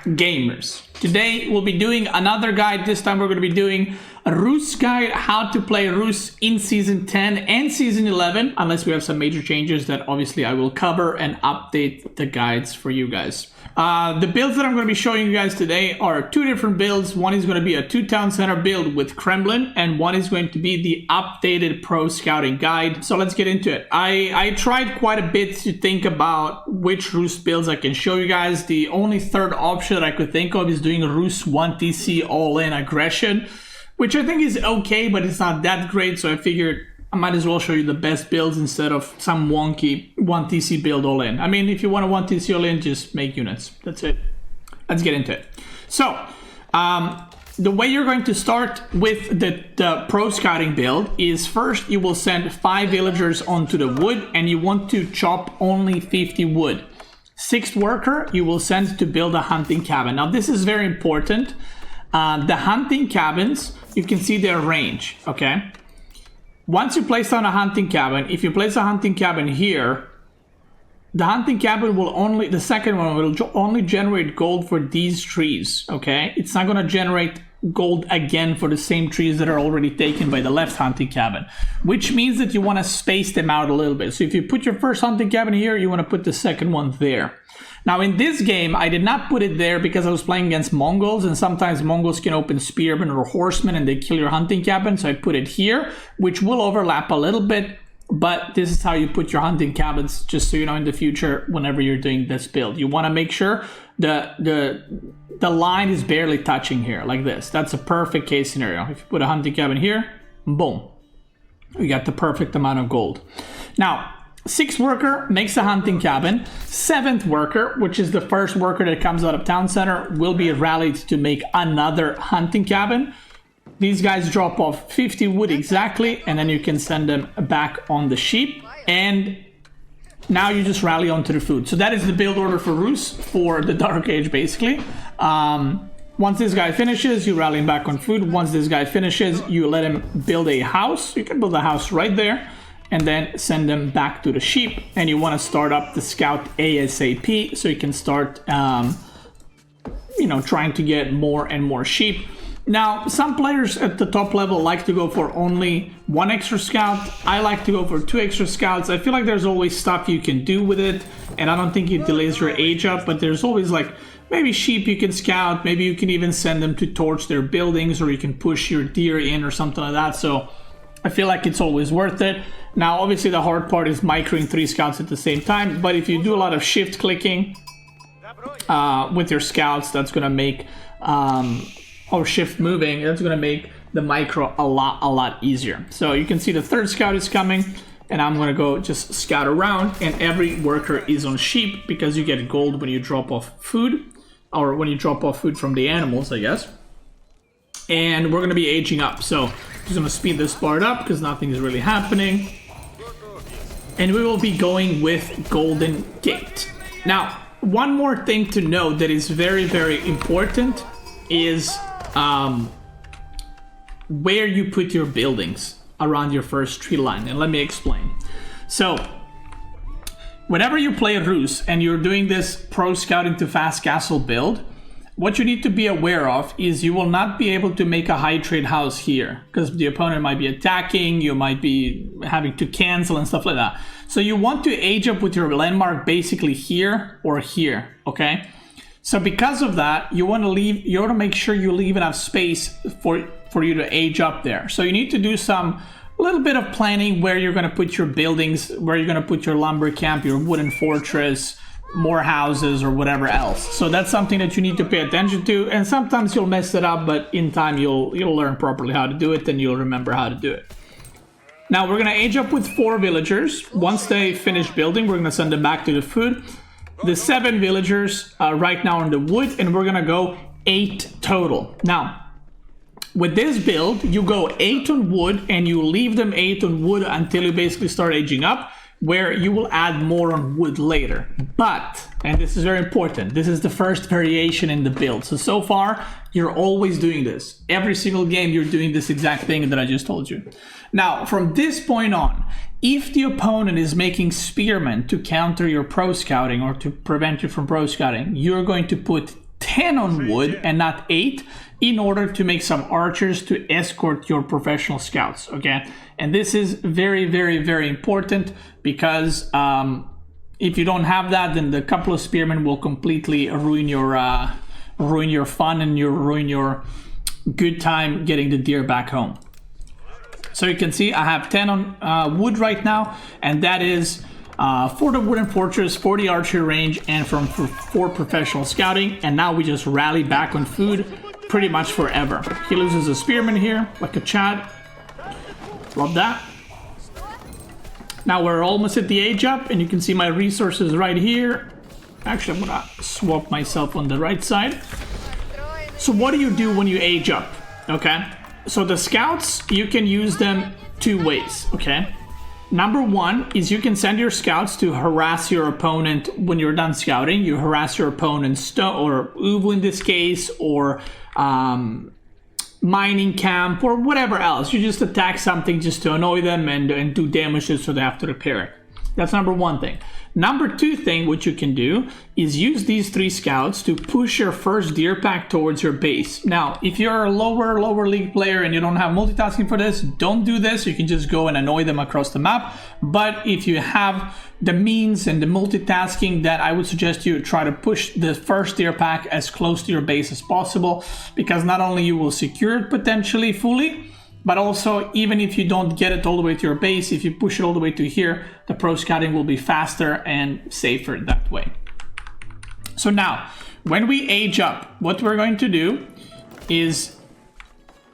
gamers. Today we'll be doing another guide. This time we're going to be doing a Rus guide, how to play Rus in Season 10 and Season 11, unless we have some major changes that obviously I will cover and update the guides for you guys. The builds that I'm going to be showing you guys today are two different builds. One is going to be a 2-town center build with Kremlin, and one is going to be the updated pro scouting guide. So let's get into it. I tried quite a bit to think about which Rus builds I can show you guys. The only third option that I could think of is doing a Rus 1 TC all-in aggression, which I think is okay, but it's not that great. So I figured I might as well show you the best builds instead of some wonky 1 TC build all in. I mean, if you want a 1 TC all in, just make units. That's it. Let's get into it. So, the way you're going to start with the pro scouting build is first you will send 5 villagers onto the wood, and you want to chop only 50 wood. 6th worker you will send to build a hunting cabin. Now this is very important. The hunting cabins, you can see their range, okay? Once you place down a hunting cabin, if you place a hunting cabin here, the hunting cabin will only, the second one will only generate gold for these trees, okay? It's not gonna generate gold again for the same trees that are already taken by the left hunting cabin, which means that you wanna space them out a little bit. So if you put your first hunting cabin here, you wanna put the second one there. Now in this game, I did not put it there because I was playing against Mongols, and sometimes Mongols can open spearmen or horsemen and they kill your hunting cabin. So I put it here, which will overlap a little bit, but this is how you put your hunting cabins, just so you know in the future, whenever you're doing this build. You want to make sure the line is barely touching here, like this. That's a perfect case scenario. If you put a hunting cabin here, boom, you got the perfect amount of gold. Now, 6th worker makes a hunting cabin. 7th worker, which is the first worker that comes out of town center, will be rallied to make another hunting cabin. These guys drop off 50 wood exactly, and then you can send them back on the sheep. And now you just rally onto the food. So that is the build order for Rus for the Dark Age, basically. Once this guy finishes, you rally him back on food. Once this guy finishes, you let him build a house. You can build a house right there, and then send them back to the sheep. And you want to start up the scout ASAP, so you can start, you know, trying to get more and more sheep. Now, some players at the top level like to go for only 1 extra scout. I like to go for 2 extra scouts. I feel like there's always stuff you can do with it, and I don't think it delays your age up, but there's always like maybe sheep you can scout, maybe you can even send them to torch their buildings, or you can push your deer in or something like that. So I feel like it's always worth it. Now, obviously the hard part is microing 3 scouts at the same time, but if you do a lot of shift clicking with your scouts, that's gonna make, or shift moving, that's gonna make the micro a lot easier. So you can see the 3rd scout is coming, and I'm gonna go just scout around, and every worker is on sheep because you get gold when you drop off food, or when you drop off food from the animals, I guess. And we're gonna be aging up, so I'm just gonna speed this part up because nothing is really happening. And we will be going with Golden Gate. Now, one more thing to note that is very, very important is where you put your buildings around your first tree line. And let me explain. So, whenever you play Rus and you're doing this pro scouting to fast castle build, what you need to be aware of is you will not be able to make a high trade house here because the opponent might be attacking, you might be having to cancel and stuff like that. So you want to age up with your landmark basically here or here, okay? So because of that, you want to make sure you leave enough space for you to age up there. So you need to do some little bit of planning where you're going to put your buildings, where you're going to put your lumber camp, your wooden fortress, more houses, or whatever else. So that's something that you need to pay attention to, and sometimes you'll mess it up, but in time you'll learn properly how to do it, and you'll remember how to do it. Now we're gonna age up with 4 villagers. Once they finish building, we're gonna send them back to the food. The 7 villagers are right now on the wood, and we're gonna go 8 total. Now, with this build, you go 8 on wood, and you leave them 8 on wood until you basically start aging up, where you will add more on wood later. But, and this is very important, this is the first variation in the build. So far, you're always doing this. Every single game, you're doing this exact thing that I just told you. Now, from this point on, if the opponent is making spearmen to counter your pro scouting or to prevent you from pro scouting, you're going to put 10 on wood and not 8 in order to make some archers to escort your professional scouts, okay? And this is very, very, very important because if you don't have that, then the couple of spearmen will completely ruin your fun and ruin your good time getting the deer back home. So you can see I have 10 on wood right now, and that is for the wooden fortress, 40 archer range, and for professional scouting. And now we just rally back on food pretty much forever. He loses a spearman here, like a Chad. Love that. Now we're almost at the age up, and you can see my resources right here. Actually, I'm gonna swap myself on the right side. So what do you do when you age up? Okay, so the scouts, you can use them two ways, okay? Number one is you can send your scouts to harass your opponent when you're done scouting. You harass your opponent's or Uvu in this case, or mining camp, or whatever else. You just attack something just to annoy them and do damages so they have to repair it. That's number one thing. Number two thing, what you can do is use these 3 scouts to push your first deer pack towards your base. Now, if you're a lower league player and you don't have multitasking for this, don't do this. You can just go and annoy them across the map. But if you have the means and the multitasking, that I would suggest you try to push the first deer pack as close to your base as possible, because not only you will secure it potentially fully, but also, even if you don't get it all the way to your base, if you push it all the way to here, the pro scouting will be faster and safer that way. So now, when we age up, what we're going to do is,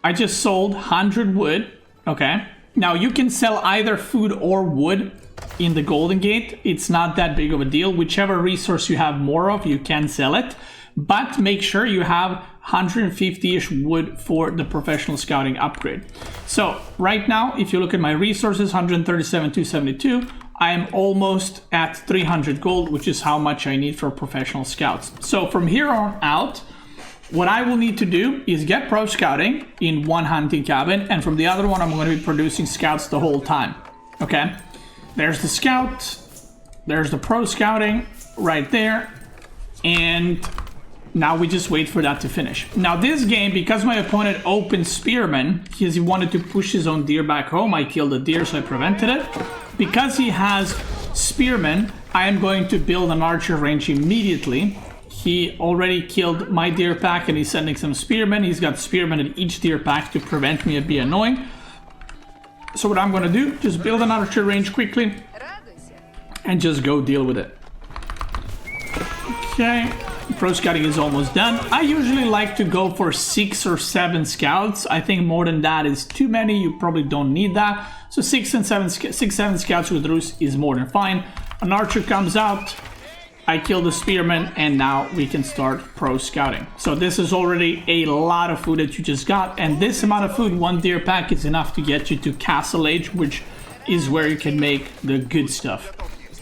I just sold 100 wood, okay? Now, you can sell either food or wood in the Golden Gate. It's not that big of a deal. Whichever resource you have more of, you can sell it. But make sure you have 150-ish wood for the professional scouting upgrade. So right now, if you look at my resources, 137, 272, I am almost at 300 gold, which is how much I need for professional scouts. So from here on out, what I will need to do is get pro scouting in one hunting cabin, and from the other one, I'm going to be producing scouts the whole time. Okay, there's the scout, there's the pro scouting right there, and now we just wait for that to finish. Now this game, because my opponent opened spearman, because he wanted to push his own deer back home, I killed the deer, so I prevented it. Because he has spearman, I am going to build an archer range immediately. He already killed my deer pack and he's sending some spearmen. He's got spearmen at each deer pack to prevent me of being annoying. So what I'm going to do, just build an archer range quickly and just go deal with it. Okay. Pro scouting is almost done. I usually like to go for 6 or 7 scouts. I think more than that is too many. You probably don't need that. So 7 scouts with Rus is more than fine. An archer comes out, I kill the spearman, and now we can start pro scouting. So this is already a lot of food that you just got, and this amount of food, 1 deer pack, is enough to get you to Castle Age, which is where you can make the good stuff.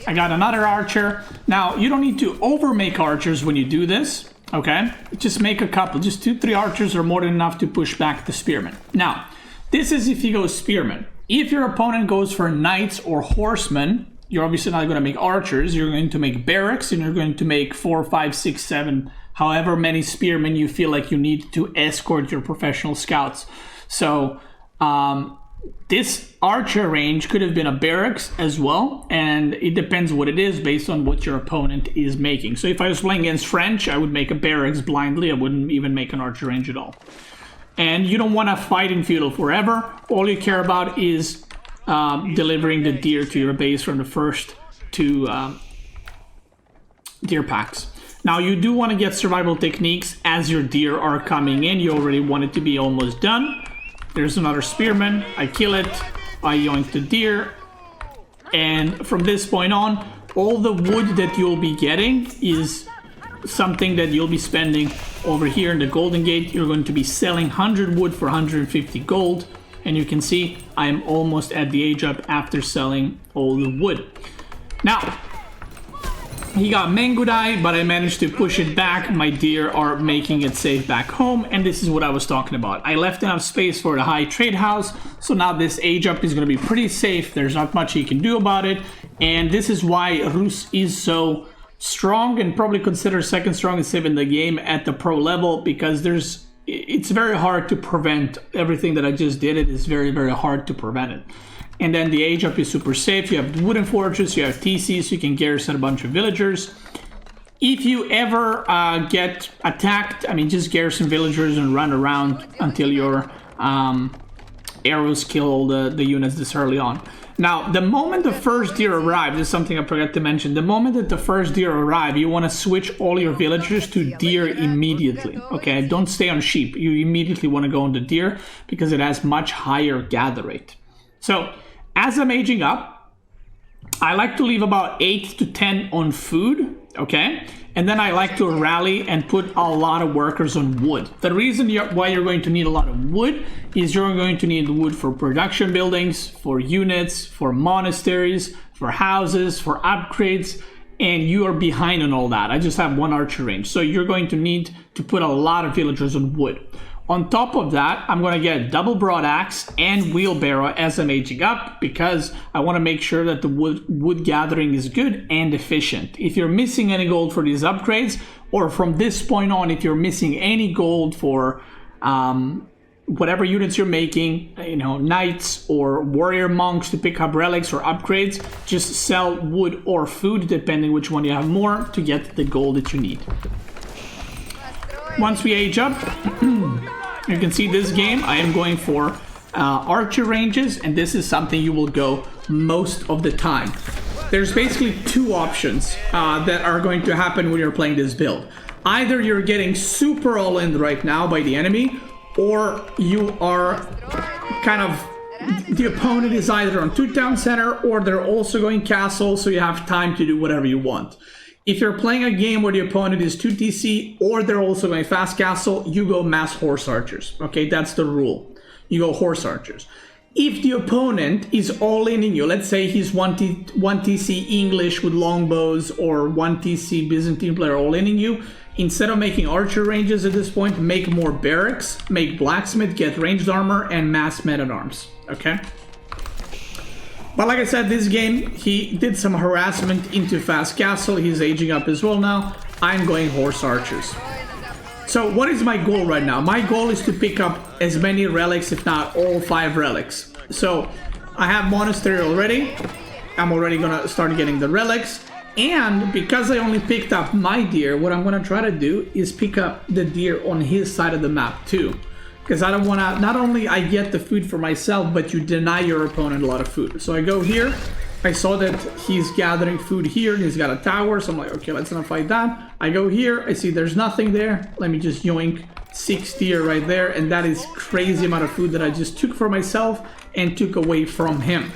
I got another archer. Now, you don't need to over make archers when you do this, okay? Just make a couple. Just 2-3 archers are more than enough to push back the spearmen. Now, this is if you go spearmen. If your opponent goes for knights or horsemen, you're obviously not going to make archers. You're going to make barracks, and you're going to make 4, 5, 6, 7, however many spearmen you feel like you need to escort your professional scouts. So, this archer range could have been a barracks as well, and it depends what it is based on what your opponent is making. So if I was playing against French, I would make a barracks blindly. I wouldn't even make an archer range at all. And you don't want to fight in feudal forever. All you care about is delivering the deer to your base from the first 2 deer packs. Now you do want to get survival techniques as your deer are coming in. You already want it to be almost done. There's another spearman, I kill it, I yoink the deer, and from this point on, all the wood that you'll be getting is something that you'll be spending over here in the Golden Gate. You're going to be selling 100 wood for 150 gold, and you can see I'm almost at the age up after selling all the wood. Now, he got Mangudai, but I managed to push it back. My deer are making it safe back home, and this is what I was talking about. I left enough space for the high trade house, so now this age up is going to be pretty safe. There's not much he can do about it, and this is why Rus is so strong and probably considered second strongest civ in the game at the pro level, because it's very hard to prevent everything that I just did. It is very, very hard to prevent it. And then the age up is super safe. You have wooden fortress, you have TC, so you can garrison a bunch of villagers. If you ever get attacked, I mean, just garrison villagers and run around until your arrows kill all the units this early on. Now, the moment the first deer arrives, this is something I forgot to mention. The moment that the first deer arrive, you want to switch all your villagers to deer immediately. Okay, don't stay on sheep. You immediately want to go on the deer because it has much higher gather rate. So, as I'm aging up, I like to leave about 8 to 10 on food, okay? And then I like to rally and put a lot of workers on wood. The reason why you're going to need a lot of wood is you're going to need wood for production buildings, for units, for monasteries, for houses, for upgrades, and you are behind on all that. I just have one archer range. So you're going to need to put a lot of villagers on wood. On top of that, I'm going to get double broad axe and wheelbarrow as I'm aging up, because I want to make sure that the wood gathering is good and efficient. If you're missing any gold for these upgrades, or from this point on, if you're missing any gold for whatever units you're making, you know, knights or warrior monks to pick up relics or upgrades, just sell wood or food, depending which one you have more, to get the gold that you need. Once we age up, you can see this game, I am going for archer ranges, and this is something you will go most of the time. There's basically two options that are going to happen when you're playing this build. Either you're getting super all in right now by the enemy, or you are kind of, the opponent is either on 2 town center, or they're also going castle, so you have time to do whatever you want. If you're playing a game where the opponent is 2 TC, or they're also going fast castle, you go mass horse archers. Okay, that's the rule. You go horse archers. If the opponent is all in you, let's say he's 1 TC English with longbows, or 1 TC Byzantine player all in you, instead of making archer ranges at this point, make more barracks, make blacksmith, get ranged armor, and mass men-at-arms. Okay? But like I said, this game, he did some harassment into fast castle. He's aging up as well now. I'm going horse archers. So what is my goal right now? My goal is to pick up as many relics, if not all 5 relics. So I have monastery already. I'm already gonna start getting the relics. And because I only picked up my deer, what I'm gonna try to do is pick up the deer on his side of the map too. Because I don't want to, not only I get the food for myself, but you deny your opponent a lot of food. So I go here, I saw that he's gathering food here, and he's got a tower, so I'm like, okay, let's not fight that. I go here, I see there's nothing there, let me just yoink 6 deer right there, and that is crazy amount of food that I just took for myself and took away from him.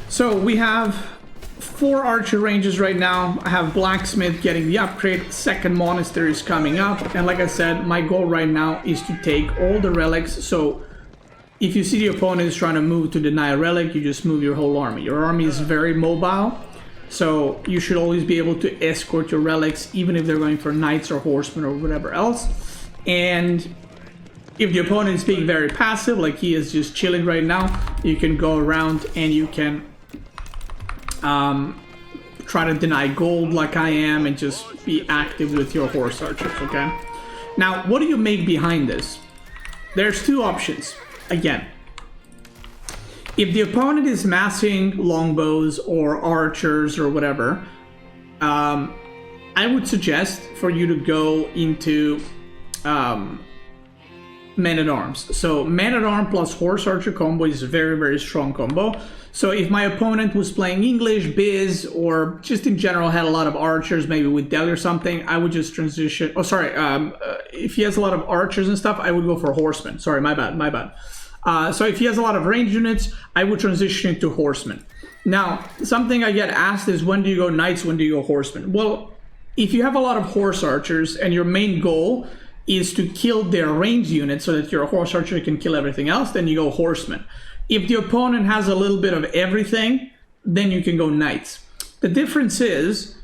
So we have 4 archer ranges right now. I have blacksmith getting the upgrade, second monastery is coming up, and like I said, my goal right now is to take all the relics. So if you see the opponent is trying to move to deny a relic, you just move your whole army. Your army is very mobile, so you should always be able to escort your relics, even if they're going for knights or horsemen or whatever else. And if the opponent is being very passive, like he is just chilling right now, you can go around and you can try to deny gold like I am, and just be active with your horse archers, okay? Now, what do you make behind this? There's 2 options. Again, if the opponent is massing longbows or archers or whatever, I would suggest for you to go into men-at-arms. So men-at-arm plus horse archer combo is a very, very strong combo. So if my opponent was playing English, Biz, or just in general had a lot of archers, maybe with Delhi or something, I would just transition. Oh, sorry. If he has a lot of archers and stuff, I would go for horsemen. Sorry, my bad. So if he has a lot of range units, I would transition into horsemen. Now, something I get asked is, when do you go knights, when do you go horsemen? Well, if you have a lot of horse archers and your main goal is to kill their range units so that your horse archer can kill everything else, then you go horsemen. If the opponent has a little bit of everything, then you can go knights. The difference is,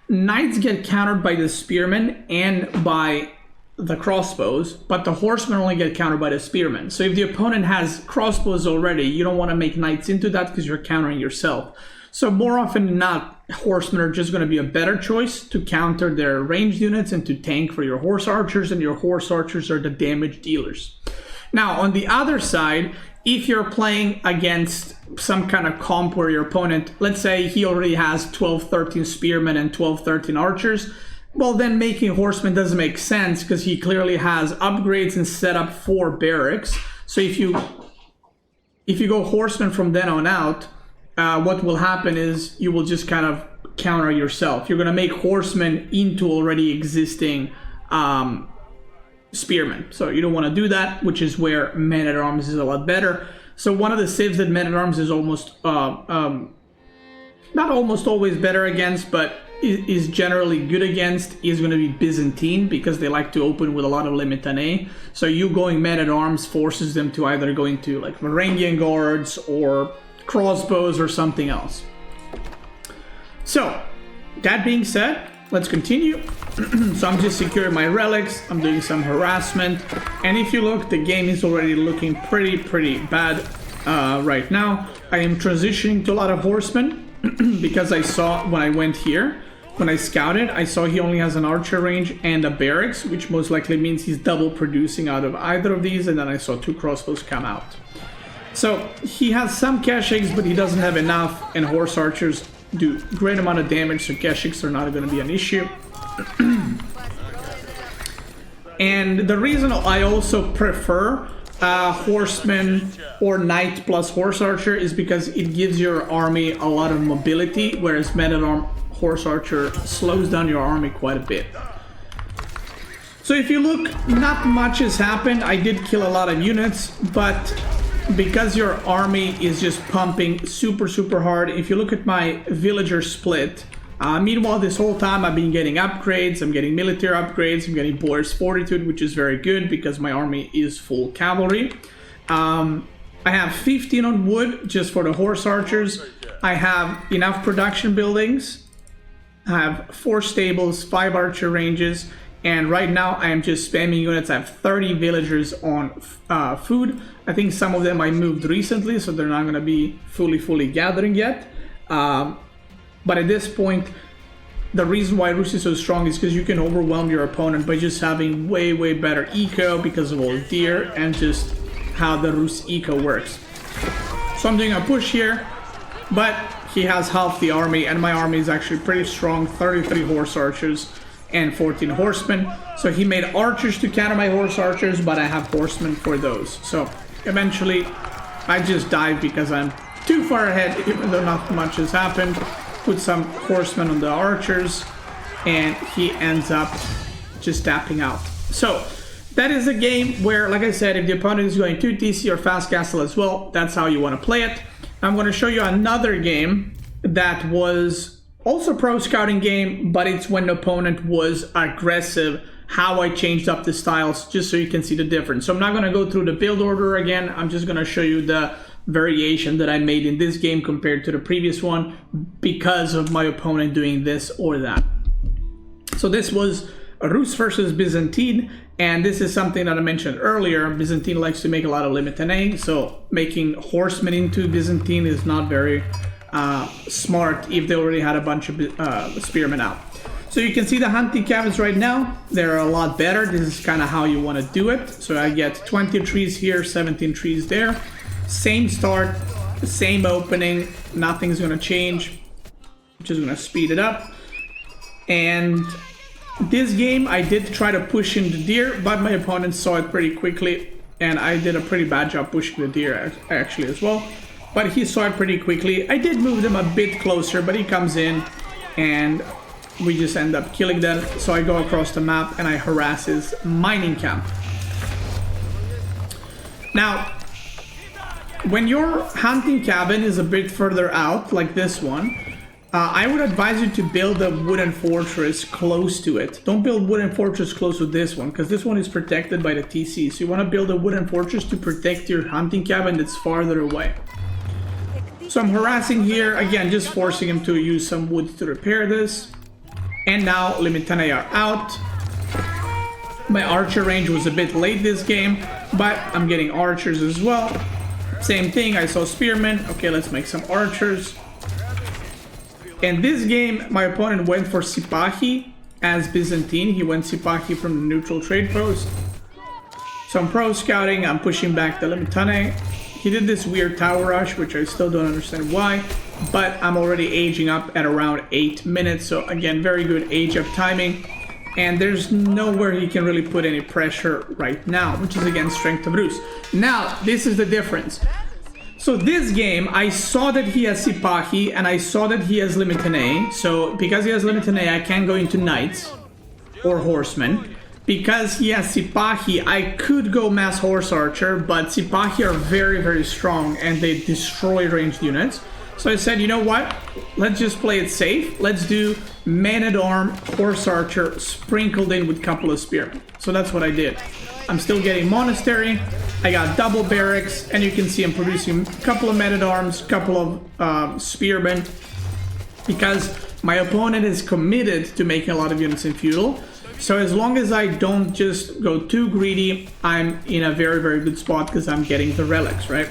knights get countered by the spearmen and by the crossbows, but the horsemen only get countered by the spearmen. So if the opponent has crossbows already, you don't want to make knights into that because you're countering yourself. So more often than not, horsemen are just going to be a better choice to counter their ranged units and to tank for your horse archers, and your horse archers are the damage dealers. Now, on the other side, if you're playing against some kind of comp where your opponent, let's say he already has 12-13 spearmen and 12-13 archers, well, then making horsemen doesn't make sense because he clearly has upgrades and set up 4 barracks. So if you go horsemen from then on out, what will happen is you will just kind of counter yourself. You're going to make horsemen into already existing spearmen. So you don't want to do that, which is where men-at-arms is a lot better. So one of the civs that men-at-arms is almost, not almost always better against, but is generally good against, is going to be Byzantine, because they like to open with a lot of Limitanei. So you going men-at-arms forces them to either go into like Varangian guards or crossbows or something else. So that being said, let's continue. So I'm just securing my relics, I'm doing some harassment, and if you look, the game is already looking pretty bad right now. I am transitioning to a lot of horsemen because I saw when I went here, when I scouted, I saw he only has an archer range and a barracks, which most likely means he's double producing out of either of these, and then I saw 2 crossbows come out. So he has some cash eggs, but he doesn't have enough, and horse archers do great amount of damage, so cash eggs are not going to be an issue. And the reason I also prefer horseman or knight plus horse archer is because it gives your army a lot of mobility, whereas men-at-arms horse archer slows down your army quite a bit. So if you look, not much has happened. I did kill a lot of units, but because your army is just pumping super hard, if you look at my villager split, meanwhile this whole time I've been getting upgrades, I'm getting military upgrades, I'm getting Boyar's Fortitude, which is very good because my army is full cavalry. I have 15 on wood just for the horse archers. I have enough production buildings. I have 4 stables, 5 archer ranges, and right now I am just spamming units. I have 30 villagers on food. I think some of them I moved recently, so they're not going to be fully gathering yet. But at this point, the reason why Rus is so strong is because you can overwhelm your opponent by just having way better eco because of all the deer and just how the Rus eco works. So I'm doing a push here, but he has half the army, and my army is actually pretty strong, 33 horse archers and 14 horsemen. So he made archers to counter my horse archers, but I have horsemen for those. So eventually I just died because I'm too far ahead, even though not much has happened. Put some horsemen on the archers, and he ends up just tapping out. So that is a game where, like I said, if the opponent is going to TC or fast castle as well, that's how you want to play it. I'm going to show you another game that was also pro scouting game, but it's when the opponent was aggressive, how I changed up the styles, just so you can see the difference. So I'm not going to go through the build order again. I'm just going to show you the variation that I made in this game compared to the previous one because of my opponent doing this or that. So this was Rus versus Byzantine, and this is something that I mentioned earlier. Byzantine likes to make a lot of Limitanei, so making horsemen into Byzantine is not very smart if they already had a bunch of spearmen out. So you can see the hunting cabins right now, they're a lot better. This is kind of how you want to do it. So I get 20 trees here, 17 trees there. Same start, same opening, nothing's going to change. I'm just going to speed it up. And this game I did try to push in the deer, but my opponent saw it pretty quickly, and I did a pretty bad job pushing the deer actually as well. But he saw it pretty quickly. I did move them a bit closer, but he comes in and we just end up killing them. So I go across the map and I harass his mining camp. Now, when your hunting cabin is a bit further out, like this one, I would advise you to build a wooden fortress close to it. Don't build wooden fortress close to this one, because this one is protected by the TC. So you want to build a wooden fortress to protect your hunting cabin that's farther away. So I'm harassing here, again, just forcing him to use some wood to repair this. And now Limitanei are out. My archer range was a bit late this game, but I'm getting archers as well. Same thing, I saw spearmen. Okay, let's make some archers. And this game, my opponent went for Sipahi as Byzantine. He went Sipahi from the neutral trade post. So I'm pro scouting, I'm pushing back the Limitane. He did this weird tower rush, which I still don't understand why, but I'm already aging up at around 8 minutes. So again, very good age up timing. And there's nowhere he can really put any pressure right now, which is again strength of Rus. Now, this is the difference. So this game, I saw that he has Sipahi and I saw that he has Limitane. So because he has Limitane, I can't go into Knights or Horsemen. Because he has Sipahi, I could go Mass Horse Archer, but Sipahi are very, very strong and they destroy ranged units. So I said, you know what? Let's just play it safe. Let's do Man-at-Arm, Horse Archer, sprinkled in with a couple of Spearmen. So that's what I did. I'm still getting Monastery. I got double Barracks, and you can see I'm producing a couple of Men-at-Arms, a couple of Spearmen, because my opponent is committed to making a lot of units in Feudal. So as long as I don't just go too greedy, I'm in a very, very good spot because I'm getting the relics, right?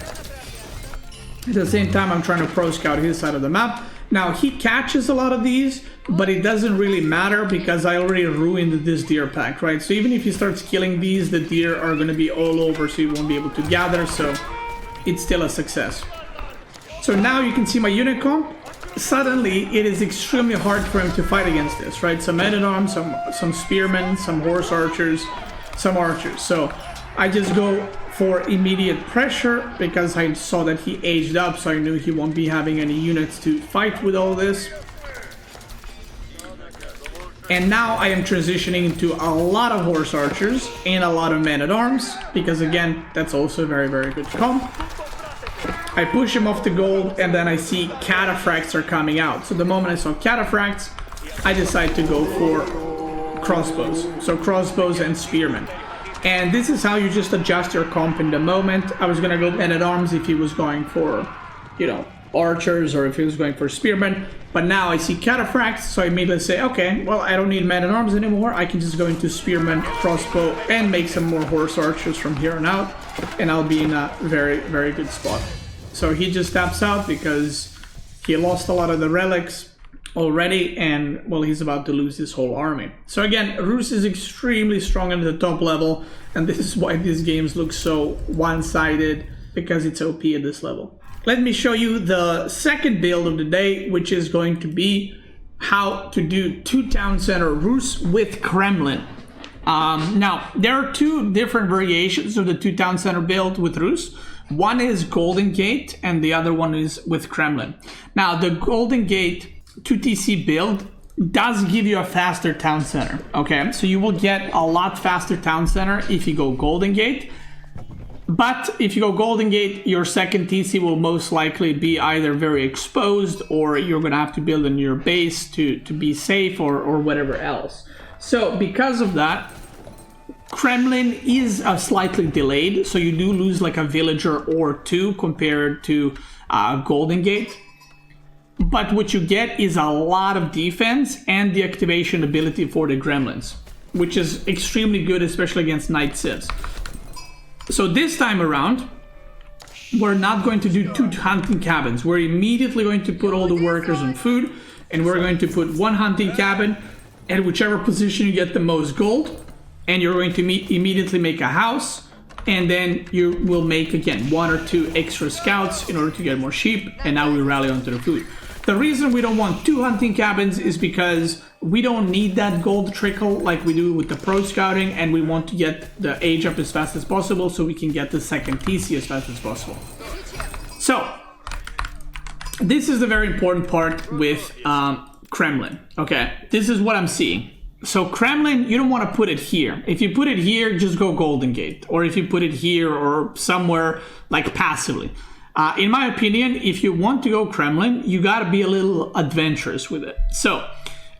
At the same time, I'm trying to pro scout his side of the map. Now, he catches a lot of these, but it doesn't really matter because I already ruined this deer pack, right? So even if he starts killing these, the deer are going to be all over, so he won't be able to gather, so it's still a success. So now you can see my unit comp. Suddenly, it is extremely hard for him to fight against this, right? Some men-at-arms, some spearmen, some horse archers, some archers. So I just go for immediate pressure because I saw that he aged up, so I knew he won't be having any units to fight with all this. And now I am transitioning into a lot of horse archers and a lot of men-at-arms because, again, that's also a very, very good comp. I push him off the gold, and then I see cataphracts are coming out. So the moment I saw cataphracts, I decide to go for crossbows. So crossbows and spearmen. And this is how you just adjust your comp in the moment. I was gonna go men-at-arms if he was going for, you know, archers or if he was going for spearmen. But now I see cataphracts, so I immediately say, okay, well, I don't need men-at-arms anymore. I can just go into spearmen, crossbow, and make some more horse archers from here on out. And I'll be in a very, very good spot. So he just taps out because he lost a lot of the relics already, and well, he's about to lose his whole army. So again, Rus is extremely strong at the top level, and this is why these games look so one-sided, because it's OP at this level. Let me show you the second build of the day, which is going to be how to do 2 town center Rus with Kremlin. Now, there are 2 different variations of the 2 town center build with Rus. One is Golden Gate and the other one is with Kremlin. Now, the Golden Gate 2TC build does give you a faster town center, okay? So you will get a lot faster town center if you go Golden Gate. But if you go Golden Gate, your second TC will most likely be either very exposed or you're gonna have to build a new base to be safe or whatever else. So because of that, Kremlin is slightly delayed, so you do lose like a villager or 2 compared to Golden Gate. But what you get is a lot of defense and the activation ability for the gremlins, which is extremely good, especially against Night Civs. So this time around, we're not going to do 2 hunting cabins. We're immediately going to put all the workers on food, and we're going to put 1 hunting cabin at whichever position you get the most gold. And you're going to immediately make a house, and then you will make, again, 1 or 2 extra scouts in order to get more sheep, and now we rally onto the food. The reason we don't want 2 hunting cabins is because we don't need that gold trickle like we do with the pro scouting, and we want to get the age up as fast as possible so we can get the second TC as fast as possible. So, this is the very important part with Kremlin, okay? This is what I'm seeing. So Kremlin, you don't want to put it here. If you put it here, just go Golden Gate. Or if you put it here or somewhere like passively. In my opinion, if you want to go Kremlin, you got to be a little adventurous with it. So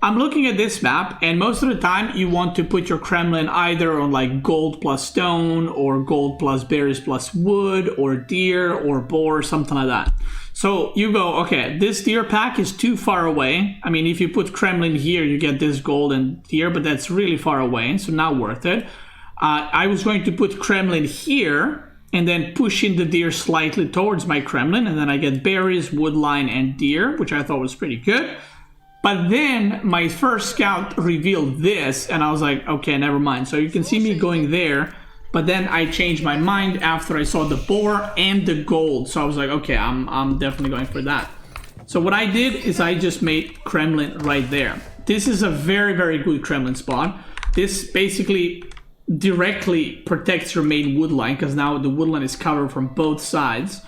I'm looking at this map, and most of the time you want to put your Kremlin either on like gold plus stone or gold plus berries plus wood or deer or boar, something like that. So you go, okay, this deer pack is too far away. I mean, if you put Kremlin here, you get this gold and deer, but that's really far away, so not worth it. I was going to put Kremlin here and then push in the deer slightly towards my Kremlin, and then I get berries, wood line, and deer, which I thought was pretty good. But then my first scout revealed this, and I was like, okay, never mind. So you can see me going there, but then I changed my mind after I saw the boar and the gold. So I was like, okay, I'm definitely going for that. So what I did is I just made Kremlin right there. This is a very, very good Kremlin spot. This basically directly protects your main wood line, because now the wood line is covered from both sides.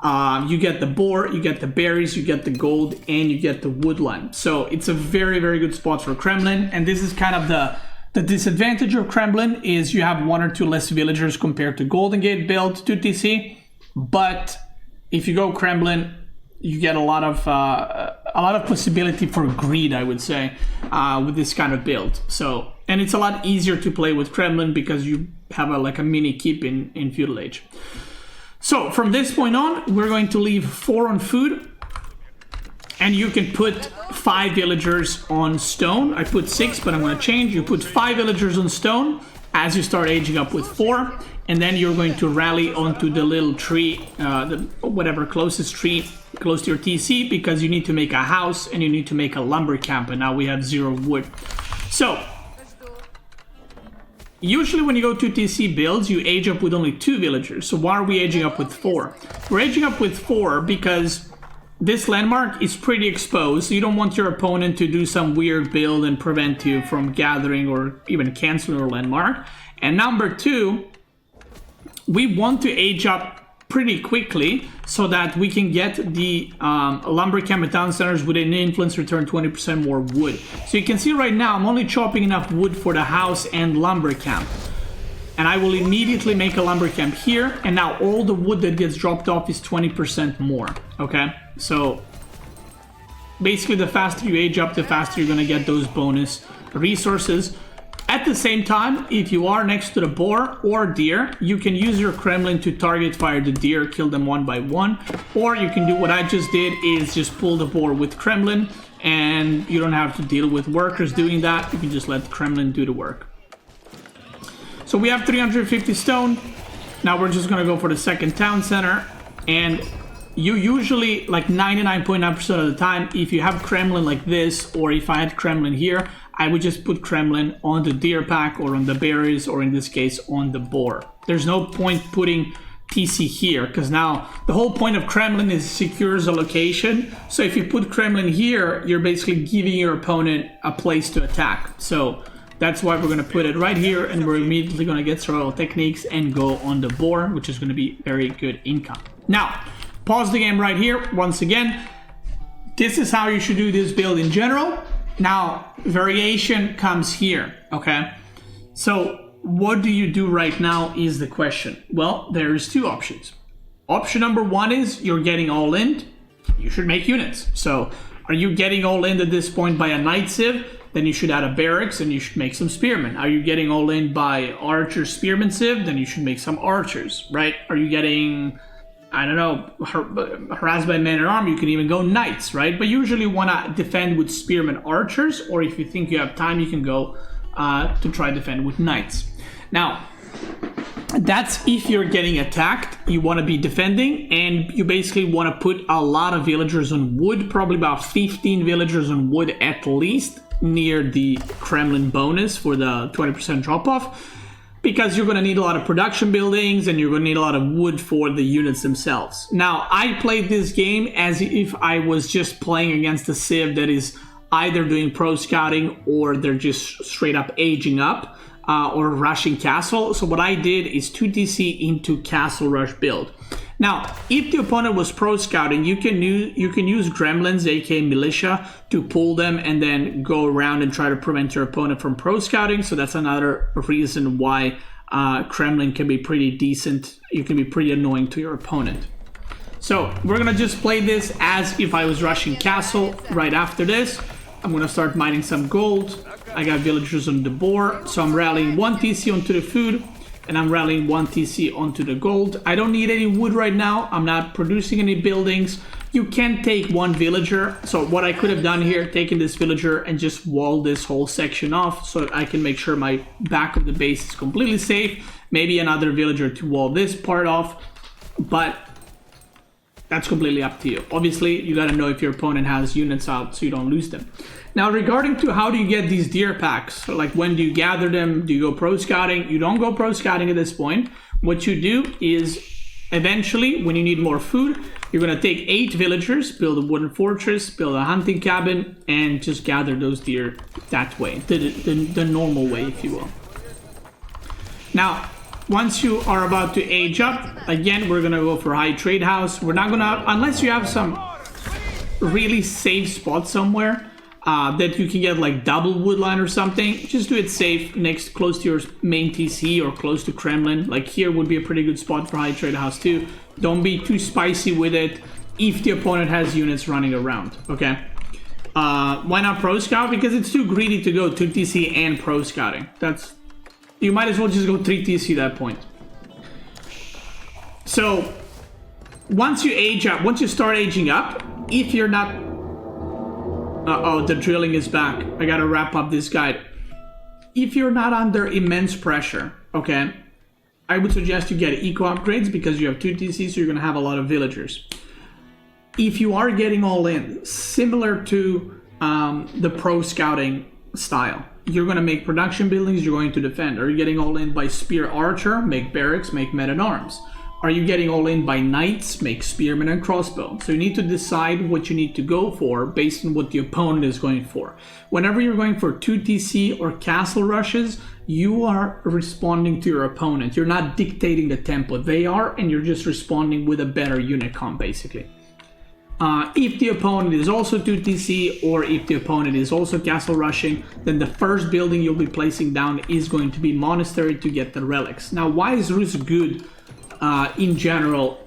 You get the boar, you get the berries, you get the gold, and you get the wood line. So it's a very, very good spot for Kremlin. And this is kind of the disadvantage of Kremlin, is you have 1 or 2 less villagers compared to Golden Gate build 2TC. But if you go Kremlin, you get a lot of possibility for greed, I would say, with this kind of build. So, and it's a lot easier to play with Kremlin because you have like a mini keep in Feudal Age. So from this point on, we're going to leave 4 on food, and you can put 5 villagers on stone. I put 6, but I'm going to change. You put 5 villagers on stone as you start aging up with 4, and then you're going to rally onto the little tree, whatever closest tree close to your TC, because you need to make a house and you need to make a lumber camp, and now we have 0 wood. So usually when you go to TC builds, you age up with only 2 villagers. So why are we aging up with 4? We're aging up with 4 because this landmark is pretty exposed. So you don't want your opponent to do some weird build and prevent you from gathering or even canceling your landmark. And number 2, we want to age up pretty quickly so that we can get the lumber camp at town centers with an influence return 20% more wood. So you can see right now I'm only chopping enough wood for the house and lumber camp, and I will immediately make a lumber camp here, and now all the wood that gets dropped off is 20% more. Okay, so basically the faster you age up, the faster you're gonna get those bonus resources. At the same time, if you are next to the boar or deer, you can use your Kremlin to target fire the deer, kill them 1 by 1. Or you can do what I just did, is just pull the boar with Kremlin, and you don't have to deal with workers doing that. You can just let the Kremlin do the work. So we have 350 stone. Now we're just gonna go for the second town center. And you usually, like 99.9% of the time, if you have Kremlin like this, or if I had Kremlin here, I would just put Kremlin on the deer pack or on the berries, or in this case on the boar. There's no point putting TC here, because now the whole point of Kremlin is secures a location. So if you put Kremlin here, you're basically giving your opponent a place to attack. So that's why we're going to put it right here, and we're immediately going to get survival techniques and go on the boar, which is going to be very good income. Now, pause the game right here. Once again, this is how you should do this build in general. Now, variation comes here, okay? So what do you do right now is the question. Well, there's 2 options. Option number 1 is you're getting all in. You should make units. So are you getting all in at this point by a knight civ? Then you should add a barracks and you should make some spearmen. Are you getting all in by archer spearman civ? Then you should make some archers, right? Are you getting, I don't know, harassed by man at arm, you can even go knights, right? But usually you want to defend with spearmen archers, or if you think you have time, you can go to try defend with knights. Now, that's if you're getting attacked, you want to be defending, and you basically want to put a lot of villagers on wood, probably about 15 villagers on wood at least, near the Kremlin bonus for the 20% drop off. Because you're going to need a lot of production buildings and you're going to need a lot of wood for the units themselves. Now, I played this game as if I was just playing against a civ that is either doing pro scouting or they're just straight up aging up or rushing castle. So what I did is 2TC into castle rush build. Now, if the opponent was pro scouting, you can use gremlins, aka militia, to pull them and then go around and try to prevent your opponent from pro scouting. So that's another reason why Kremlin can be pretty decent. You can be pretty annoying to your opponent. So we're gonna just play this as if I was rushing castle right after this. I'm gonna start mining some gold. I got villagers on the boar, so I'm rallying 1 TC onto the food, and I'm rallying 1 TC onto the gold. I don't need any wood right now. I'm not producing any buildings. You can take 1 villager. So what I could have done here, taken this villager and just wall this whole section off so that I can make sure my back of the base is completely safe. Maybe another villager to wall this part off. But That's completely up to you. Obviously, you gotta know if your opponent has units out so you don't lose them. Now, regarding to how do you get these deer packs, so like when do you gather them? Do you go pro scouting? You don't go pro scouting at this point. What you do is eventually, when you need more food, you're gonna take 8 villagers, build a wooden fortress, build a hunting cabin, and just gather those deer that way, the normal way, if you will. Now, once you are about to age up, again, we're gonna go for high trade house. We're not gonna, unless you have some really safe spot somewhere that you can get like double woodline or something, just do it safe next, close to your main TC or close to Kremlin. Like here would be a pretty good spot for high trade house too. Don't be too spicy with it if the opponent has units running around, okay? Why not pro scout? Because it's too greedy to go 2 TC and pro scouting. You might as well just go 3 TC at that point. So once you age up, once you start aging up, if you're not... Uh-oh, the drilling is back. I gotta wrap up this guide. If you're not under immense pressure, okay, I would suggest you get eco upgrades because you have 2 TC, so you're gonna have a lot of villagers. If you are getting all in, similar to the pro scouting style, you're going to make production buildings, you're going to defend. Are you getting all in by spear archer? Make barracks, make men-at-arms. Are you getting all in by knights? Make spearmen and crossbow. So you need to decide what you need to go for based on what the opponent is going for. Whenever you're going for 2 TC or castle rushes, you are responding to your opponent. You're not dictating the tempo. They are, and you're just responding with a better unit comp, basically. If the opponent is also 2 TC or if the opponent is also castle rushing, then the first building you'll be placing down is going to be monastery to get the relics. Now, why is Rus good in general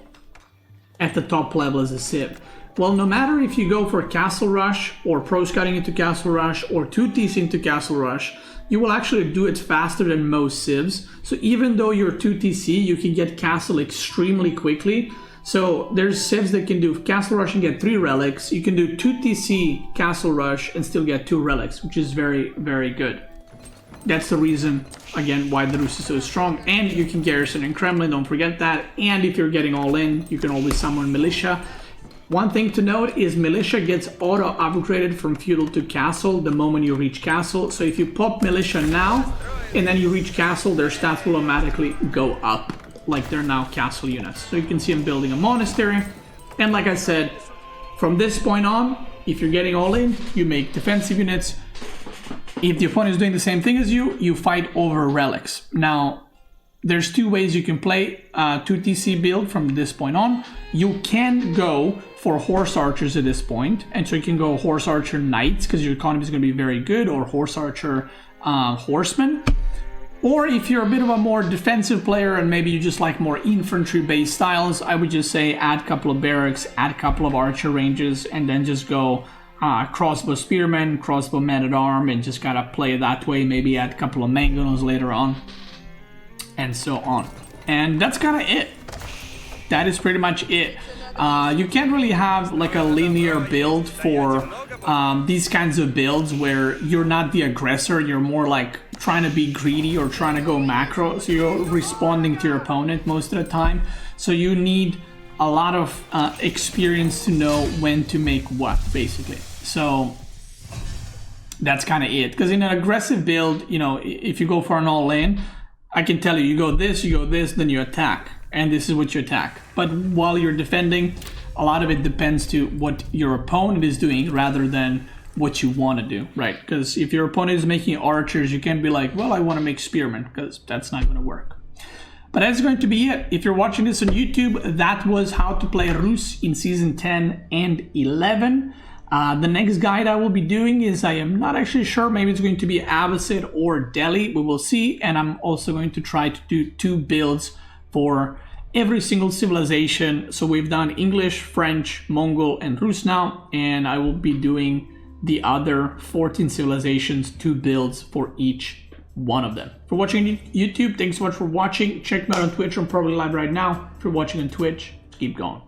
at the top level as a civ? Well, no matter if you go for castle rush or pro scouting into castle rush or 2 TC into castle rush, you will actually do it faster than most civs. So even though you're 2 TC, you can get castle extremely quickly. So there's civs that can do castle rush and get 3 relics. You can do 2 TC castle rush and still get 2 relics, which is very, very good. That's the reason, again, why the Rus is so strong. And you can garrison in Kremlin, don't forget that. And if you're getting all in, you can always summon militia. One thing to note is militia gets auto upgraded from feudal to castle the moment you reach castle. So if you pop militia now and then you reach castle, their stats will automatically go up, like they're now castle units. So you can see I'm building a monastery. And like I said, from this point on, if you're getting all in, you make defensive units. If the opponent is doing the same thing as you, you fight over relics. Now, there's 2 ways you can play 2 TC build from this point on. You can go for horse archers at this point. And so you can go horse archer knights because your economy is going to be very good, or horse archer horsemen. Or if you're a bit of a more defensive player and maybe you just like more infantry-based styles, I would just say add a couple of barracks, add a couple of archer ranges, and then just go crossbow spearmen, crossbow men-at-arm, and just gotta play it that way. Maybe add a couple of mangonels later on, and so on. And that's kind of it. That is pretty much it. You can't really have like a linear build for these kinds of builds where you're not the aggressor, you're more like trying to be greedy or trying to go macro, so you're responding to your opponent most of the time. So you need a lot of experience to know when to make what, basically. So that's kind of it. Because in an aggressive build, you know, if you go for an all-in, I can tell you, you go this, then you attack. And this is what you attack. But while you're defending, a lot of it depends to what your opponent is doing rather than what you want to do, right? Because if your opponent is making archers, you can't be like, well, I want to make spearmen, because that's not going to work. But that's going to be it. If you're watching this on YouTube, that was how to play Rus in Season 10 and 11. The next guide I will be doing is, I am not actually sure, maybe it's going to be Abbasid or Delhi, we will see. And I'm also going to try to do 2 builds for every single civilization. So we've done English, French, Mongol, and Rus now, and I will be doing the other 14 civilizations, 2 builds for each one of them. For watching YouTube, thanks so much for watching. Check me out on Twitch, I'm probably live right now. If you're watching on Twitch, keep going.